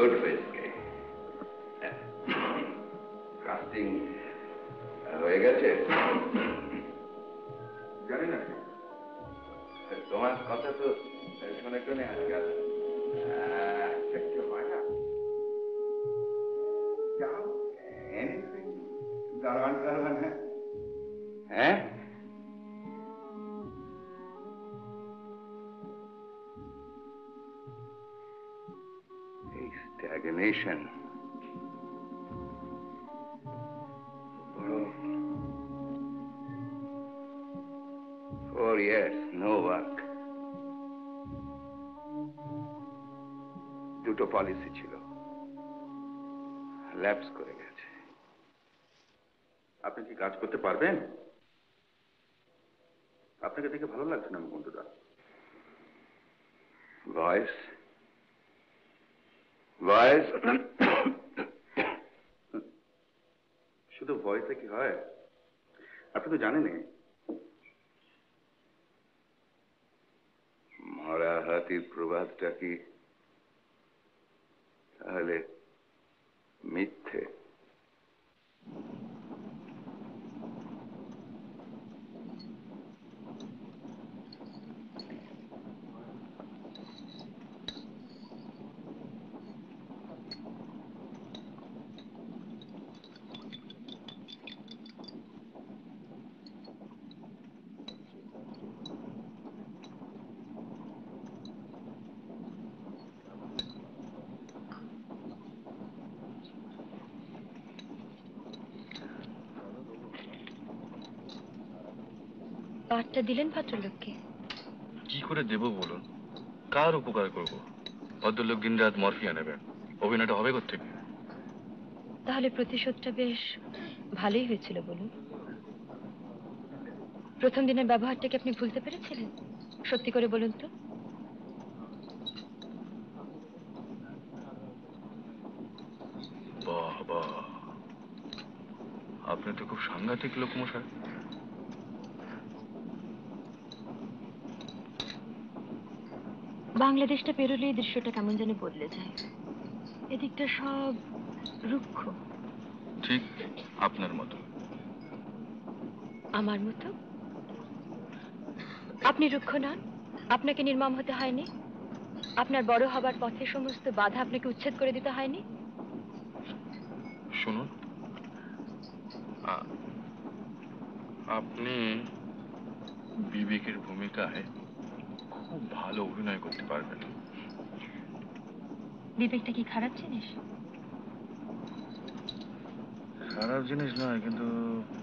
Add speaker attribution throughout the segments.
Speaker 1: Good ফেসকে casting হয়ে গেছে
Speaker 2: জানি না
Speaker 1: তোমার কথা তো শুনে শুনে আজকাল হয় না দারোয়ান হ্যাঁ stagnation. 4 years, no work. দুটো পলিসি ছিল, ল্যাপস করে গেছে।
Speaker 2: আপনি কি কাজ করতে পারবেন? আপনাকে দেখে ভালো লাগছে না বন্ধুরা।
Speaker 1: ভয়েস ভয়েস
Speaker 2: শুধু ভয়েসে কি হয়? আপনি তো জানেনই
Speaker 1: মরা হাতির প্রবাদটা কি তাহলে মিথ্যে?
Speaker 3: কার্ডটা দিলেন ভদ্রলোককে?
Speaker 4: কি করে দেব বলুন? কার উপকার করব? ভদ্রলোক দিনরাত মরফিয়া নেবেন, অভিনয়টা হবে কোত্থেকে?
Speaker 3: তাহলে প্রতিশোধটা বেশ ভালোই হয়েছিল বলুন। প্রথম দিনের ব্যবহারটাকে আপনি ভুলতে পেরেছিলেন? সত্যি করে বলুন তো।
Speaker 4: বাহ বাহ, আপনি তো খুব সাংঘাতিক লোক মশাই।
Speaker 3: বাংলাদেশটা পেরোলে এই দৃশ্যটা কেমন যেন বদলে যায়। এদিকটা সব রুক্ষ।
Speaker 4: ঠিক আপনার মতো।
Speaker 3: আমার মতো? আপনি রুক্ষ নন, আপনাকে নির্মম হতে হয়নি, আপনার বড় হবার পথে সমস্ত বাধা আপনাকে উচ্ছেদ করে দিতে হয়নি।
Speaker 4: শুনুন, আপনি বিবেকের ভূমিকায় খুব ভালো অভিনয় করতে পারবেন।
Speaker 3: বিবেকটা কি খারাপ জিনিস?
Speaker 4: খারাপ জিনিস নয়, কিন্তু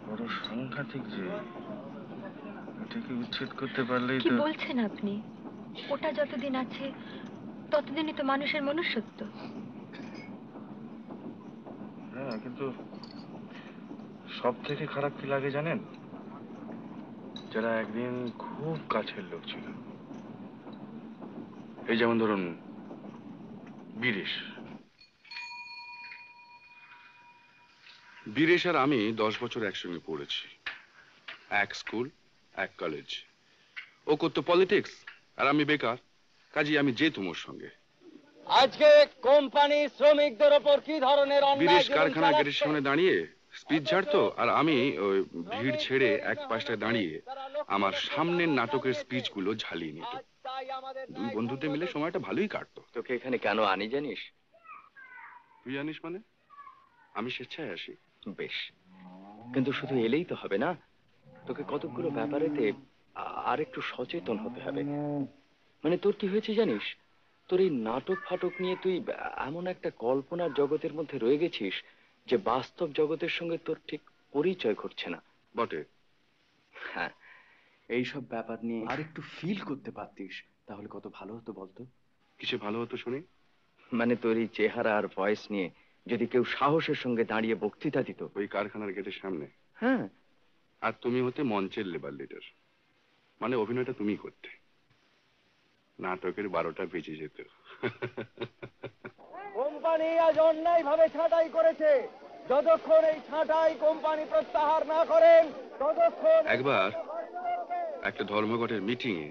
Speaker 4: বড় সাংঘাতিক যে। এটাকে উচ্ছেদ করতে পারলেই
Speaker 3: কি
Speaker 4: তো।
Speaker 3: বলছেন আপনি? ওটা যতদিন আছে ততদিনই তো মানুষের মনুষ্যত্ব।
Speaker 4: হ্যাঁ, কিন্তু সব থেকে খারাপ কি লাগে জানেন? যারা একদিন খুব কাছের লোক ছিল। এই যেমন ধরুন বীরেশ।
Speaker 2: বীরেশ আর আমি 10 বছর একসঙ্গে পড়েছি, এক স্কুল এক কলেজ। ও করতো পলিটিক্স আর আমি বেকার, কাজেই আমি যেতুম ওর সঙ্গে।
Speaker 5: আজকে কোম্পানি শ্রমিকদের উপর কি ধরনের অন্যায়?
Speaker 2: বীরেশ কারখানা গেটের সামনে দাঁড়িয়ে স্পিচ ঝাড়তো, আর আমি ওই ভিড় ছেড়ে এক পাশটায় দাঁড়িয়ে আমার সামনের নাটকের স্পিচগুলো ঝালিয়ে নিত। দুই বন্ধুতে মিলে সময়টা ভালোই কাটতো।
Speaker 5: তোকে এখানে কেন আনি জানিস?
Speaker 2: তুই জানিস মানে? আমি স্বেচ্ছায় আসি।
Speaker 5: বেশ, কিন্তু শুধু এলেই তো হবে না, তোকে কতগুলো ব্যাপারেতে আর একটু সচেতন হতে হবে। মানে তোর কি হয়েছে জানিস? তোর এই নাটক ফাটক নিয়ে তুই এমন একটা কল্পনার জগতের মধ্যে রয়ে গেছিস যে বাস্তব জগতের সঙ্গে তোর ঠিক পরিচয় ঘটছে না।
Speaker 2: বটে।
Speaker 5: হ্যাঁ, এইসব ব্যাপার নিয়ে আর একটু ফিল করতে পারতিস তাহলে কত ভালো হতো বলতো।
Speaker 2: কিসে ভালো হতো শুনি?
Speaker 5: মানে তোর এই চেহারা আর ভয়েস নিয়ে যদি কেউ সাহসের সঙ্গে দাঁড়িয়ে বক্তৃতা দিত।
Speaker 2: ওই কারখানার গেটের সামনে?
Speaker 5: হ্যাঁ।
Speaker 2: আর তুমি হতে মঞ্চের লেবার লিডার, মানে অভিনয়টা তুমি করতে। নাটকের 12টা বেজে যেত।
Speaker 5: কোম্পানি আজ অন্যায় ভাবে ছাঁটাই করেছে, যতক্ষণ এই ছাঁটাই কোম্পানি প্রত্যাহার না করেন ততক্ষণ।
Speaker 2: একবার একটা ধর্মঘটের মিটিং এ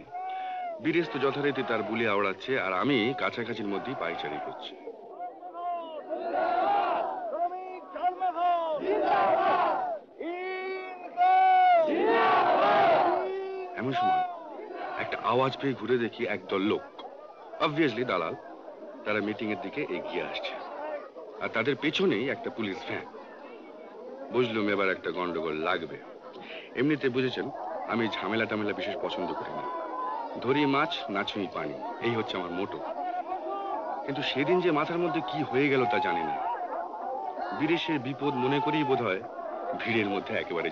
Speaker 2: বীরেশ তো যথারীতি তার বুলি আওড়াচ্ছে, আর আমি কাছাকাছির মধ্যেই পায়চারি করছি। এমন সময় একটা আওয়াজ পেয়ে ঘুরে দেখি একদল লোক, অবভিয়াসলি দালাল, তারা মিটিং এর দিকে এগিয়ে আসছে, আর তাদের পেছনেই একটা পুলিশ ভ্যান। বুঝলুম এবার একটা গন্ডগোল লাগবে। এমনিতে বুঝেছেন আমি ঝামেলা টামেলা বিশেষ পছন্দ করি না, ধরি মাছ না ছুঁই পানি, এই হচ্ছে আমার মোটো। কিন্তু সেদিন যে মাথার মধ্যে কি হয়ে গেল তা জানি না। বিদেশের বিপদ মনে করেই বোধহয় ভিড়ের মধ্যে একেবারে